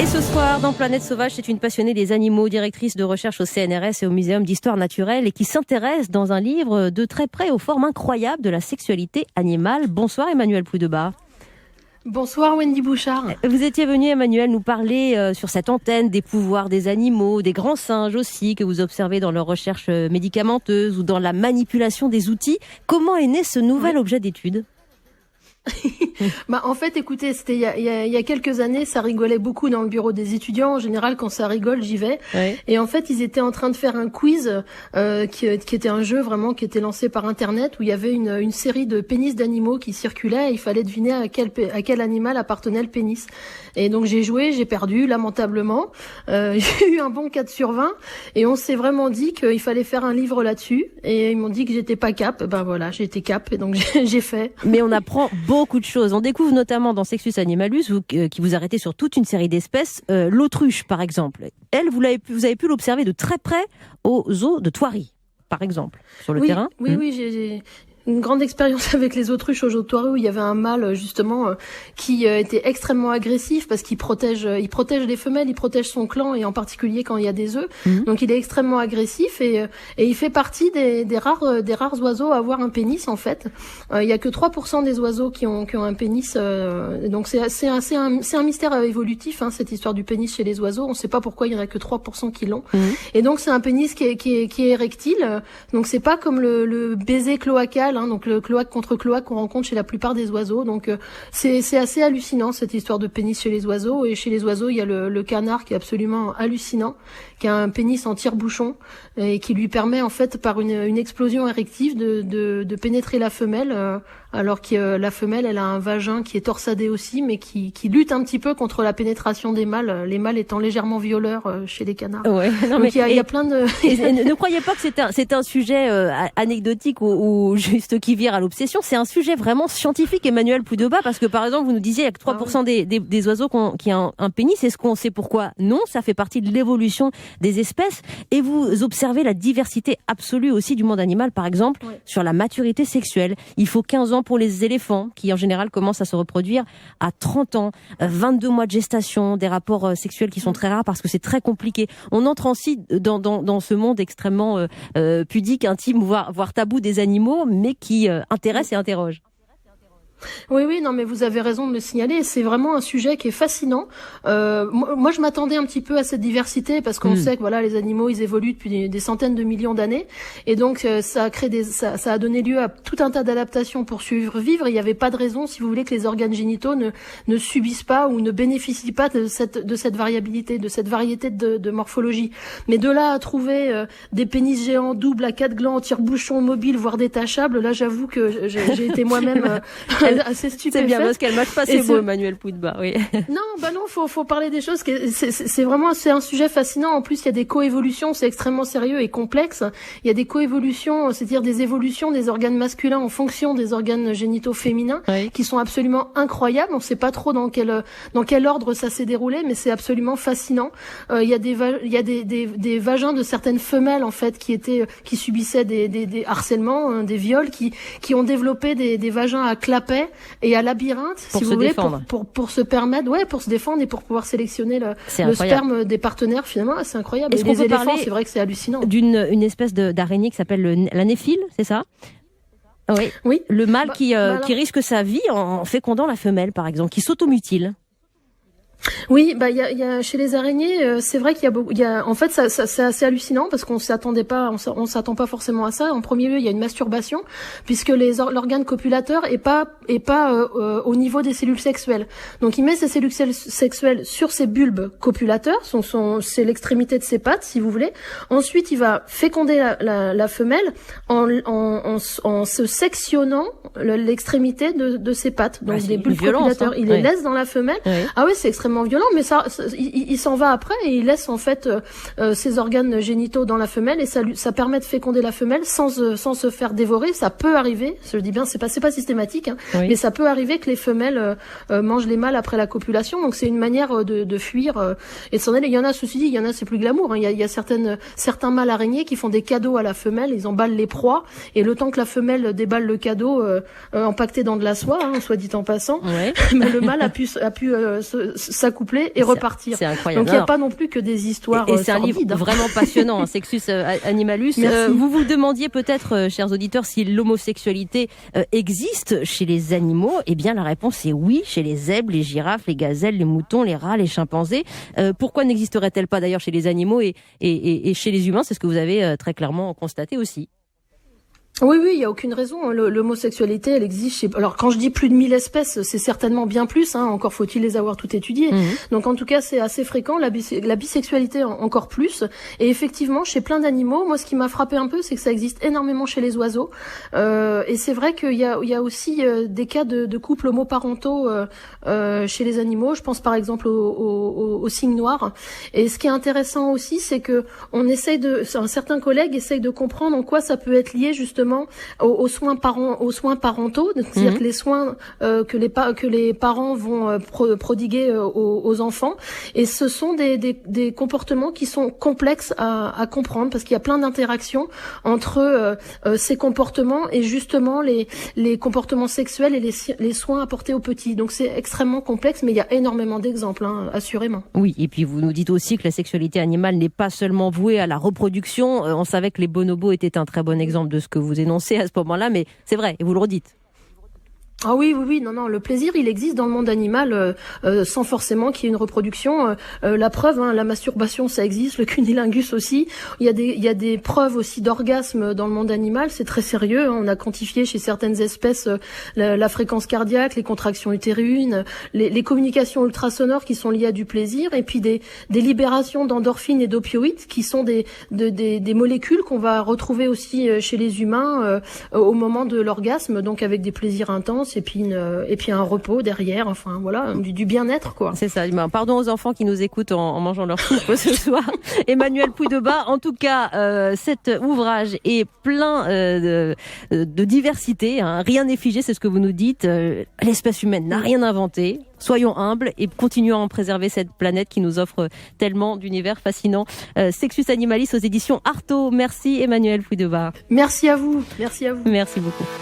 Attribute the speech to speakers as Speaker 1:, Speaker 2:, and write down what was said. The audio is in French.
Speaker 1: Et ce soir, dans Planète Sauvage, c'est une passionnée des animaux, directrice de recherche au CNRS et au Muséum d'Histoire Naturelle et qui s'intéresse dans un livre de très près aux formes incroyables de la sexualité animale. Bonsoir Emmanuelle Poudeba.
Speaker 2: Bonsoir Wendy Bouchard.
Speaker 1: Vous étiez venue, Emmanuelle, nous parler sur cette antenne des pouvoirs des animaux, des grands singes aussi, que vous observez dans leurs recherches médicamenteuses ou dans la manipulation des outils. Comment est né ce nouvel objet d'étude ?
Speaker 2: En fait, écoutez, c'était il y a quelques années, ça rigolait beaucoup dans le bureau des étudiants. En général, quand ça rigole, j'y vais. Ouais. Et en fait, ils étaient en train de faire un quiz qui était un jeu vraiment qui était lancé par Internet où il y avait une série de pénis d'animaux qui circulaient et il fallait deviner à quel animal appartenait le pénis. Et donc j'ai joué, j'ai perdu lamentablement. J'ai eu un bon 4 sur 20 et on s'est vraiment dit qu'il fallait faire un livre là-dessus. Et ils m'ont dit que j'étais pas cap. Ben voilà, j'ai été cap et donc j'ai fait.
Speaker 1: Mais on apprend beaucoup de choses. On découvre notamment dans Sexus Animalus, qui vous arrêtez sur toute une série d'espèces, l'autruche par exemple. Elle, vous avez pu l'observer de très près aux zoos de Thoiry, par exemple, sur le terrain.
Speaker 2: Oui, j'ai une grande expérience avec les autruches au zoo de Thoiry où il y avait un mâle justement qui était extrêmement agressif parce qu'il protège les femelles, il protège son clan et en particulier quand il y a des œufs. Donc il est extrêmement agressif et il fait partie des rares oiseaux à avoir un pénis en fait. Il y a que 3% des oiseaux qui ont un pénis, donc c'est un mystère évolutif cette histoire du pénis chez les oiseaux. On ne sait pas pourquoi il y en a que 3% qui l'ont. Et donc c'est un pénis qui est érectile. Donc c'est pas comme le baiser cloacal. Donc le cloaque contre cloaque qu'on rencontre chez la plupart des oiseaux. Donc c'est assez hallucinant cette histoire de pénis chez les oiseaux. Et chez les oiseaux, il y a le canard qui est absolument hallucinant, qui a un pénis en tire-bouchon et qui lui permet en fait par une explosion érective de pénétrer la femelle, alors que la femelle elle a un vagin qui est torsadé aussi, mais qui lutte un petit peu contre la pénétration des mâles. Les mâles étant légèrement violeurs chez les canards.
Speaker 1: Ouais,
Speaker 2: donc il y a plein de.
Speaker 1: Ne croyez pas que c'est un sujet anecdotique ou juste qui vire à l'obsession. C'est un sujet vraiment scientifique, Emmanuelle Poudeba, parce que par exemple, vous nous disiez il y a que 3% des oiseaux qui ont un pénis. Est-ce qu'on sait pourquoi ? Non, ça fait partie de l'évolution des espèces. Et vous observez la diversité absolue aussi du monde animal, par exemple, sur la maturité sexuelle. Il faut 15 ans pour les éléphants, qui en général commencent à se reproduire à 30 ans, 22 mois de gestation, des rapports sexuels qui sont très rares parce que c'est très compliqué. On entre aussi dans ce monde extrêmement pudique, intime, voire tabou des animaux, mais qui intéresse et interroge.
Speaker 2: Oui, non, mais vous avez raison de le signaler. C'est vraiment un sujet qui est fascinant. Moi, je m'attendais un petit peu à cette diversité parce qu'on sait que voilà, les animaux, ils évoluent depuis des centaines de millions d'années, et donc ça a donné lieu à tout un tas d'adaptations pour survivre. Il n'y avait pas de raison, si vous voulez, que les organes génitaux ne subissent pas ou ne bénéficient pas de cette variabilité, de cette variété de morphologie. Mais de là à trouver des pénis géants doubles à 4 glands, tire-bouchons, mobiles, voire détachables, là, j'avoue que j'ai été moi-même assez stupéfaite.
Speaker 1: C'est bien parce qu'elle mâche pas ses mots, Emmanuelle Poudeba, oui.
Speaker 2: Non, faut parler des choses. C'est vraiment un sujet fascinant. En plus, il y a des coévolutions, c'est extrêmement sérieux et complexe. Il y a des coévolutions, c'est-à-dire des évolutions des organes masculins en fonction des organes génitaux féminins, qui sont absolument incroyables. On sait pas trop dans quel ordre ça s'est déroulé, mais c'est absolument fascinant. Il y a des vagins de certaines femelles en fait qui subissaient des harcèlements, des viols, qui ont développé des vagins à clapet et à labyrinthe, si vous voulez, pour se permettre, pour se défendre et pour pouvoir sélectionner le sperme des partenaires, finalement. C'est incroyable. Et les éléphants, c'est vrai que c'est hallucinant.
Speaker 1: D'une espèce d'araignée qui s'appelle la néphile, c'est ça ? Oui. Le mâle qui risque sa vie en fécondant la femelle, par exemple, qui s'automutile.
Speaker 2: Oui, il y a chez les araignées, c'est vrai qu'il y a en fait ça c'est assez hallucinant parce qu'on s'attend pas forcément à ça. En premier lieu, il y a une masturbation puisque l'organe copulateur est pas au niveau des cellules sexuelles. Donc il met ses cellules sexuelles sur ses bulbes copulateurs, c'est l'extrémité de ses pattes si vous voulez. Ensuite, il va féconder la femelle en se sectionnant l'extrémité de ses pattes. Donc les bulbes copulateurs, il les laisse dans la femelle. Ah oui, c'est extrêmement violent, mais il s'en va après et il laisse en fait ses organes génitaux dans la femelle et ça permet de féconder la femelle sans se faire dévorer. Ça peut arriver, je dis bien, c'est pas systématique, mais ça peut arriver que les femelles mangent les mâles après la copulation. Donc c'est une manière de fuir et de s'en aller. Il y en a, ceci dit, c'est plus glamour. Il y a certains mâles araignées qui font des cadeaux à la femelle. Ils emballent les proies et le temps que la femelle déballe le cadeau empaqueté dans de la soie, soit dit en passant, mais le mâle a pu s'accoupler et repartir.
Speaker 1: C'est incroyable.
Speaker 2: Donc il n'y a pas non plus que des histoires
Speaker 1: et c'est un livre vraiment passionnant, Sexus Animalus. Vous vous demandiez peut-être, chers auditeurs, si l'homosexualité existe chez les animaux. Eh bien, la réponse est oui, chez les zèbres, les girafes, les gazelles, les moutons, les rats, les chimpanzés. Pourquoi n'existerait-elle pas d'ailleurs chez les animaux et chez les humains? C'est ce que vous avez très clairement constaté aussi.
Speaker 2: Oui, il y a aucune raison. L'homosexualité, elle existe chez... Alors, quand je dis plus de 1000 espèces, c'est certainement bien plus, hein. Encore faut-il les avoir toutes étudiées. Donc, en tout cas, c'est assez fréquent. La bisexualité, encore plus. Et effectivement, chez plein d'animaux, moi, ce qui m'a frappé un peu, c'est que ça existe énormément chez les oiseaux. Et c'est vrai qu'il y a aussi des cas de couples homoparentaux chez les animaux. Je pense par exemple aux cygnes noirs. Et ce qui est intéressant aussi, c'est que certains collègues essayent de comprendre en quoi ça peut être lié justement aux soins parentaux, c'est-à-dire que les soins que les parents vont prodiguer aux enfants, et ce sont des comportements qui sont complexes à comprendre, parce qu'il y a plein d'interactions entre ces comportements et justement les comportements sexuels et les soins apportés aux petits. Donc c'est extrêmement complexe, mais il y a énormément d'exemples, hein, assurément.
Speaker 1: Oui, et puis vous nous dites aussi que la sexualité animale n'est pas seulement vouée à la reproduction. On savait que les bonobos étaient un très bon exemple de ce que vous énoncez à ce moment-là, mais c'est vrai, et vous le redites.
Speaker 2: Ah oui, non, le plaisir, il existe dans le monde animal sans forcément qu'il y ait une reproduction. La preuve, hein, la masturbation, ça existe, le cunnilingus aussi. Il y a des preuves aussi d'orgasme dans le monde animal, c'est très sérieux. Hein. On a quantifié chez certaines espèces la fréquence cardiaque, les contractions utérines, les communications ultrasonores qui sont liées à du plaisir, et puis des libérations d'endorphines et d'opioïdes qui sont des molécules qu'on va retrouver aussi chez les humains au moment de l'orgasme, donc avec des plaisirs intenses. Et puis un repos derrière, enfin voilà, du bien-être quoi.
Speaker 1: C'est ça. Pardon aux enfants qui nous écoutent en mangeant leur soupe ce soir. Emmanuelle Poux-de-Bas, en tout cas, cet ouvrage est plein de diversité, hein. Rien n'est figé, c'est ce que vous nous dites. L'espèce humaine n'a rien inventé. Soyons humbles et continuons à en préserver cette planète qui nous offre tellement d'univers fascinants. Sexus Animalis aux éditions Artaud. Merci Emmanuelle Poux-de-Bas.
Speaker 2: Merci à vous. Merci beaucoup.